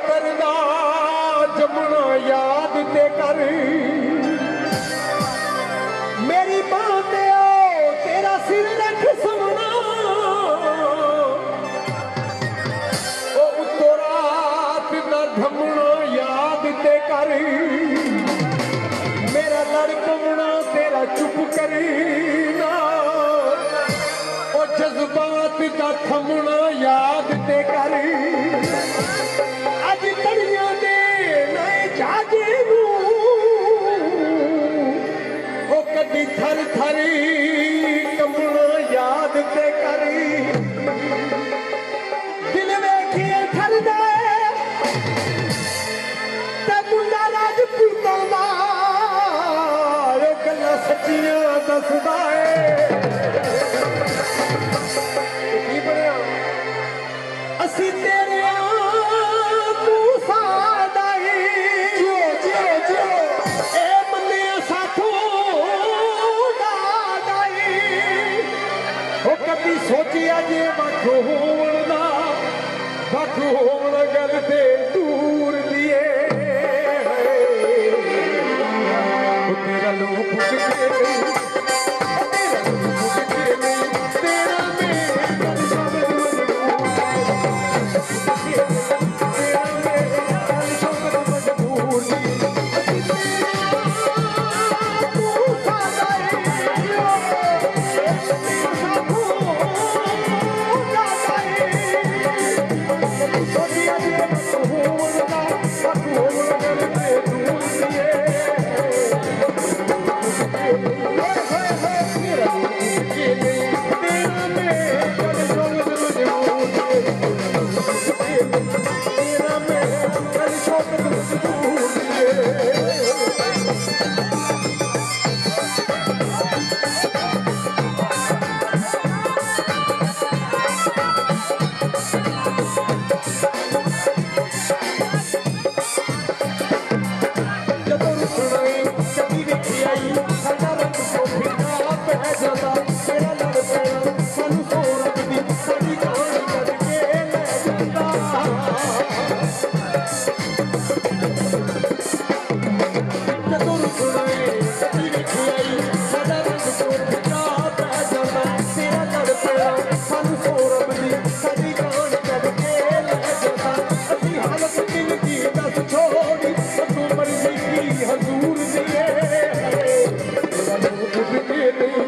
करना जमुना याद ते कर मेरी मां ते तेरा सिर रख सुना उतो रात दा धमना याद ते कर मेरा लड़कवना तेरा चुप करीना जज्बात का थमना याद ते कर अज तड़िया दे नए जागे कदी थर थरी कमना याद ते कर दिल वेखिए थरदा ते मुंडा राजपूतां दा गल्लां सच्चियां दसदा ਅਸੀਂ ਤੇਰੇ ਤੂੰ ਸਾਡਾ ਹੀ ਜਿਉ ਜਿਉ ਜਿਉ ਇਹ ਮੰਨਿਆ ਸਾਥੋਂ ਡਾਡਾ ਹੀ ਉਹ ਕਦੀ ਸੋਚਿਆ ਜੇ ਵੱਖ ਹੋਣ ਦਾ ਵੱਖ ਹੋਣ ਗੱਲ ਤੇ ਦੂਰ ਦੀਏ ਉਹ ਤੇਰਾ ਲੋਕ ਫੁੱਟ ਕੇ हजूर दिए